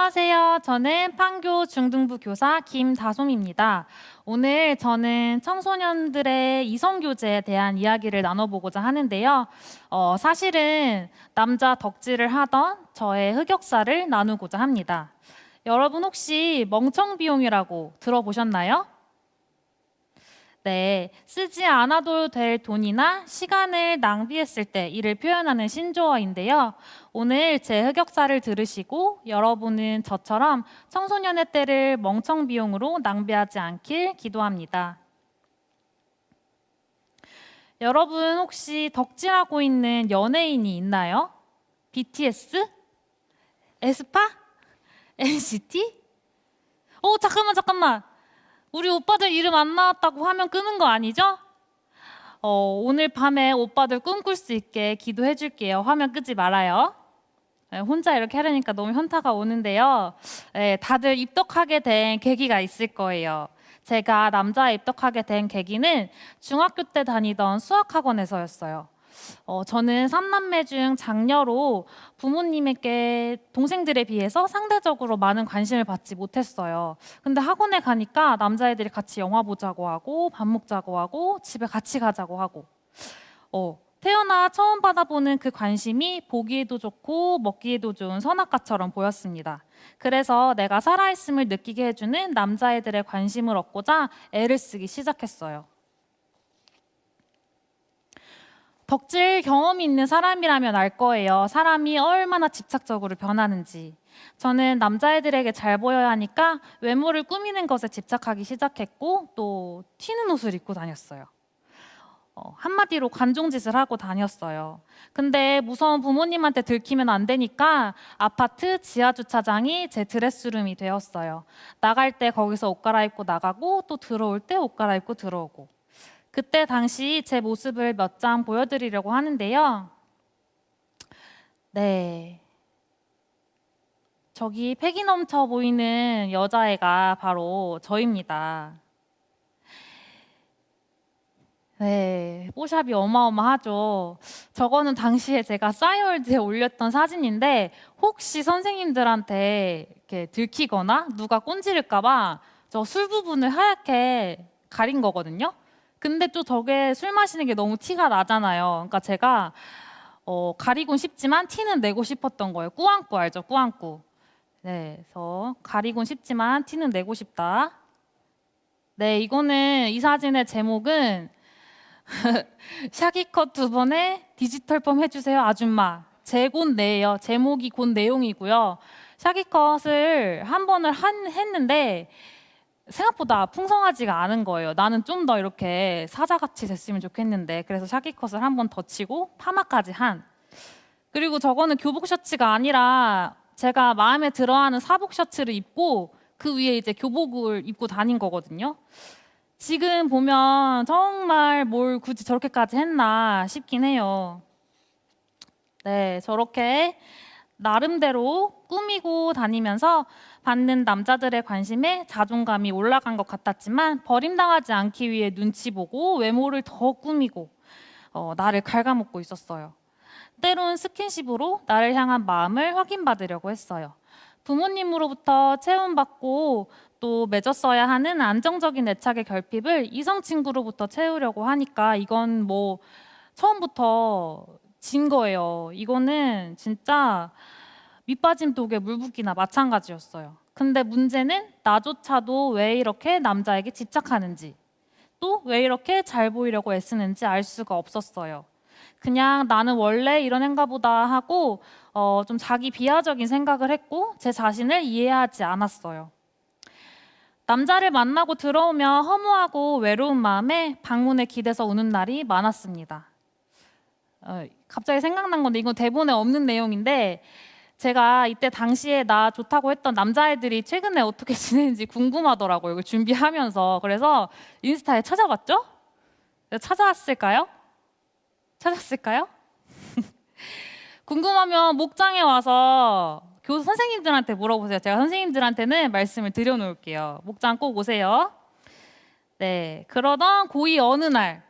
안녕하세요. 저는 판교 중등부 교사 김다솜입니다. 오늘 저는 청소년들의 이성교제에 대한 이야기를 나눠보고자 하는데요. 사실은 남자 덕질을 하던 저의 흑역사를 나누고자 합니다. 여러분 혹시 멍청비용이라고 들어보셨나요? 네, 쓰지 않아도 될 돈이나 시간을 낭비했을 때 이를 표현하는 신조어인데요. 오늘 제 흑역사를 들으시고 여러분은 저처럼 청소년의 때를 멍청 비용으로 낭비하지 않길 기도합니다. 여러분 혹시 덕질하고 있는 연예인이 있나요? BTS? 에스파? NCT? 잠깐만. 우리 오빠들 이름 안 나왔다고 화면 끄는 거 아니죠? 오늘 밤에 오빠들 꿈꿀 수 있게 기도해 줄게요. 화면 끄지 말아요. 네, 혼자 이렇게 하려니까 너무 현타가 오는데요. 네, 다들 입덕하게 된 계기가 있을 거예요. 제가 남자에 입덕하게 된 계기는 중학교 때 다니던 수학학원에서였어요. 저는 3남매 중 장녀로 부모님에게 동생들에 비해서 상대적으로 많은 관심을 받지 못했어요. 근데 학원에 가니까 남자애들이 같이 영화 보자고 하고 밥 먹자고 하고 집에 같이 가자고 하고 태어나 처음 받아보는 그 관심이 보기에도 좋고 먹기에도 좋은 선악과처럼 보였습니다. 그래서 내가 살아있음을 느끼게 해주는 남자애들의 관심을 얻고자 애를 쓰기 시작했어요. 덕질 경험이 있는 사람이라면 알 거예요. 사람이 얼마나 집착적으로 변하는지. 저는 남자애들에게 잘 보여야 하니까 외모를 꾸미는 것에 집착하기 시작했고 또 튀는 옷을 입고 다녔어요. 한마디로 관종짓을 하고 다녔어요. 근데 무서운 부모님한테 들키면 안 되니까 아파트 지하주차장이 제 드레스룸이 되었어요. 나갈 때 거기서 옷 갈아입고 나가고 또 들어올 때 옷 갈아입고 들어오고. 그때 당시 제 모습을 몇 장 보여드리려고 하는데요. 네. 저기 패기 넘쳐 보이는 여자애가 바로 저입니다. 네, 뽀샵이 어마어마하죠. 저거는 당시에 제가 싸이월드에 올렸던 사진인데 혹시 선생님들한테 이렇게 들키거나 누가 꼰지를까봐 저 술 부분을 하얗게 가린 거거든요. 근데 또 저게 술 마시는 게 너무 티가 나잖아요. 그러니까 제가 가리곤 싶지만 티는 내고 싶었던 거예요. 꾸안꾸 알죠? 꾸안꾸. 네, 그래서 가리곤 싶지만 티는 내고 싶다. 네, 이 사진의 제목은 샤기컷 2번에 디지털 펌 해주세요 아줌마. 제 곧 내요. 제목이 곧 내용이고요. 샤기컷을 한 번을 했는데 생각보다 풍성하지가 않은 거예요. 나는 좀 더 이렇게 사자같이 됐으면 좋겠는데 그래서 샤기컷을 한 번 더 치고 파마까지 한. 그리고 저거는 교복 셔츠가 아니라 제가 마음에 들어하는 사복 셔츠를 입고 그 위에 이제 교복을 입고 다닌 거거든요. 지금 보면 정말 뭘 굳이 저렇게까지 했나 싶긴 해요. 네, 저렇게 나름대로 꾸미고 다니면서 받는 남자들의 관심에 자존감이 올라간 것 같았지만 버림당하지 않기 위해 눈치 보고 외모를 더 꾸미고 나를 갉아먹고 있었어요. 때론 스킨십으로 나를 향한 마음을 확인받으려고 했어요. 부모님으로부터 체험받고 또 맺었어야 하는 안정적인 애착의 결핍을 이성 친구로부터 채우려고 하니까 이건 뭐 처음부터 진 거예요. 이거는 진짜 밑빠진 독에 물 붓기나 마찬가지였어요. 근데 문제는 나조차도 왜 이렇게 남자에게 집착하는지 또 왜 이렇게 잘 보이려고 애쓰는지 알 수가 없었어요. 그냥 나는 원래 이런 애인가 보다 하고 좀 자기 비하적인 생각을 했고 제 자신을 이해하지 않았어요. 남자를 만나고 들어오면 허무하고 외로운 마음에 방문에 기대서 우는 날이 많았습니다. 갑자기 생각난 건데 이건 대본에 없는 내용인데 제가 이때 당시에 나 좋다고 했던 남자애들이 최근에 어떻게 지내는지 궁금하더라고요. 이걸 준비하면서. 그래서 인스타에 찾아봤죠? 찾아왔을까요? 찾았을까요? 궁금하면 목장에 와서 교수 선생님들한테 물어보세요. 제가 선생님들한테는 말씀을 드려놓을게요. 목장 꼭 오세요. 네, 그러던 고2 어느 날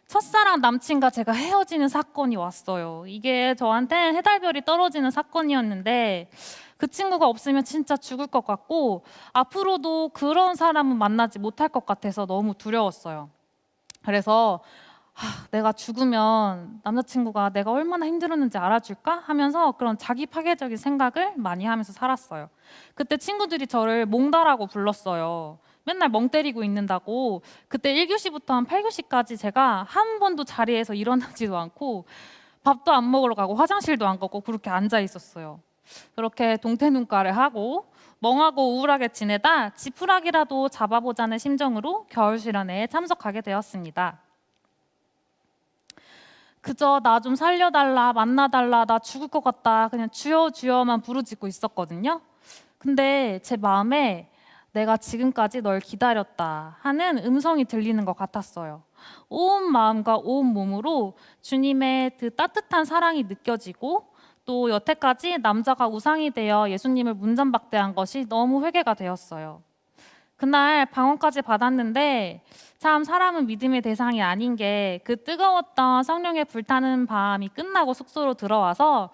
첫사랑 남친과 제가 헤어지는 사건이 왔어요. 이게 저한테 해달별이 떨어지는 사건이었는데 그 친구가 없으면 진짜 죽을 것 같고 앞으로도 그런 사람은 만나지 못할 것 같아서 너무 두려웠어요. 그래서 내가 죽으면 남자친구가 내가 얼마나 힘들었는지 알아줄까 하면서 그런 자기 파괴적인 생각을 많이 하면서 살았어요. 그때 친구들이 저를 몽다라고 불렀어요. 맨날 멍 때리고 있는다고. 그때 1교시부터 한 8교시까지 제가 한 번도 자리에서 일어나지도 않고 밥도 안 먹으러 가고 화장실도 안 가고 그렇게 앉아 있었어요. 그렇게 동태눈가를 하고 멍하고 우울하게 지내다 지푸라기라도 잡아보자는 심정으로 겨울 수련회에 참석하게 되었습니다. 그저 나 좀 살려달라, 만나달라, 나 죽을 것 같다 그냥 주여 주여만 부르짖고 있었거든요. 근데 제 마음에 내가 지금까지 널 기다렸다 하는 음성이 들리는 것 같았어요. 온 마음과 온 몸으로 주님의 그 따뜻한 사랑이 느껴지고 또 여태까지 남자가 우상이 되어 예수님을 문전박대한 것이 너무 회개가 되었어요. 그날 방언까지 받았는데 참 사람은 믿음의 대상이 아닌 게 그 뜨거웠던 성령의 불타는 밤이 끝나고 숙소로 들어와서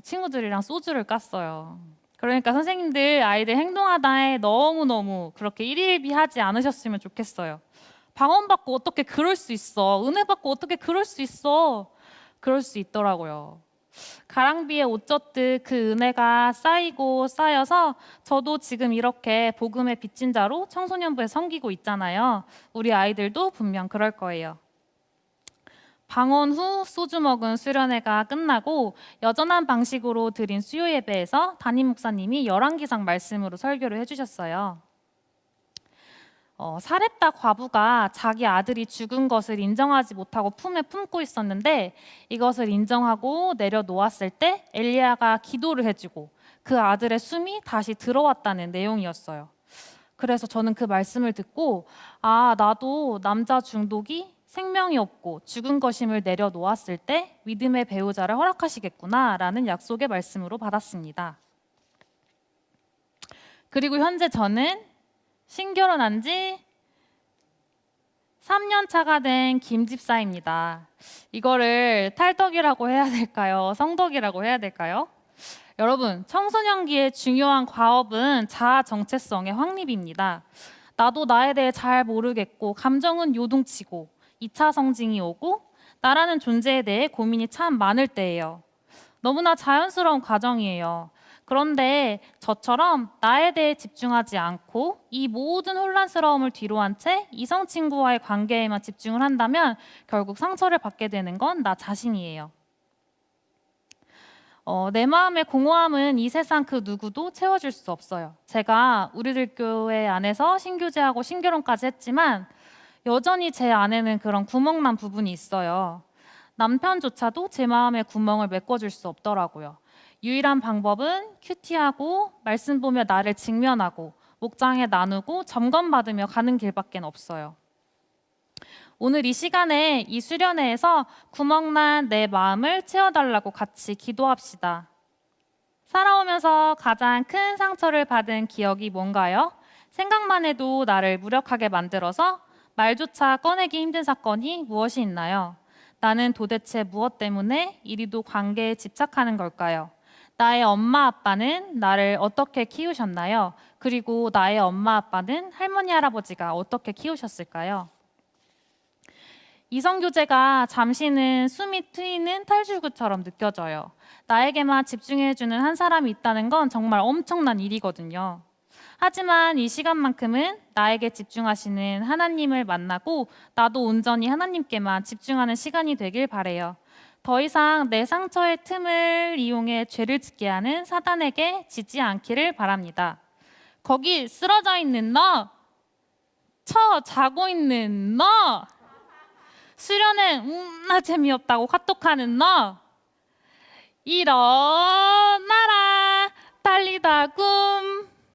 친구들이랑 소주를 깠어요. 그러니까 선생님들 아이들 행동하다에 너무너무 그렇게 일희일비하지 않으셨으면 좋겠어요. 방언 받고 어떻게 그럴 수 있어? 은혜 받고 어떻게 그럴 수 있어? 그럴 수 있더라고요. 가랑비에 옷 젖듯 그 은혜가 쌓이고 쌓여서 저도 지금 이렇게 복음의 빚진 자로 청소년부에 섬기고 있잖아요. 우리 아이들도 분명 그럴 거예요. 방언 후 소주 먹은 수련회가 끝나고 여전한 방식으로 드린 수요 예배에서 담임 목사님이 열왕기상 말씀으로 설교를 해주셨어요. 사렙다 과부가 자기 아들이 죽은 것을 인정하지 못하고 품에 품고 있었는데 이것을 인정하고 내려놓았을 때 엘리야가 기도를 해주고 그 아들의 숨이 다시 들어왔다는 내용이었어요. 그래서 저는 그 말씀을 듣고 나도 남자 중독이 생명이 없고 죽은 것임을 내려놓았을 때 믿음의 배우자를 허락하시겠구나라는 약속의 말씀으로 받았습니다. 그리고 현재 저는 신결혼한 지 3년 차가 된 김집사입니다. 이거를 탈덕이라고 해야 될까요? 성덕이라고 해야 될까요? 여러분, 청소년기의 중요한 과업은 자아 정체성의 확립입니다. 나도 나에 대해 잘 모르겠고 감정은 요동치고 2차 성징이 오고 나라는 존재에 대해 고민이 참 많을 때예요. 너무나 자연스러운 과정이에요. 그런데 저처럼 나에 대해 집중하지 않고 이 모든 혼란스러움을 뒤로한 채 이성 친구와의 관계에만 집중을 한다면 결국 상처를 받게 되는 건 나 자신이에요. 내 마음의 공허함은 이 세상 그 누구도 채워줄 수 없어요. 제가 우리들 교회 안에서 신교제하고 신결혼까지 했지만 여전히 제 안에는 그런 구멍난 부분이 있어요. 남편조차도 제 마음의 구멍을 메꿔줄 수 없더라고요. 유일한 방법은 큐티하고 말씀 보며 나를 직면하고 목장에 나누고 점검받으며 가는 길밖에 없어요. 오늘 이 시간에 이 수련회에서 구멍난 내 마음을 채워달라고 같이 기도합시다. 살아오면서 가장 큰 상처를 받은 기억이 뭔가요? 생각만 해도 나를 무력하게 만들어서 말조차 꺼내기 힘든 사건이 무엇이 있나요? 나는 도대체 무엇 때문에 이리도 관계에 집착하는 걸까요? 나의 엄마 아빠는 나를 어떻게 키우셨나요? 그리고 나의 엄마 아빠는 할머니 할아버지가 어떻게 키우셨을까요? 이성교제가 잠시는 숨이 트이는 탈출구처럼 느껴져요. 나에게만 집중해주는 한 사람이 있다는 건 정말 엄청난 일이거든요. 하지만 이 시간만큼은 나에게 집중하시는 하나님을 만나고 나도 온전히 하나님께만 집중하는 시간이 되길 바래요. 더 이상 내 상처의 틈을 이용해 죄를 짓게 하는 사단에게 지지 않기를 바랍니다. 거기 쓰러져 있는 너, 자고 있는 너, 수련은 나 재미없다고 카톡하는 너, 일어나라 달리다 꿈.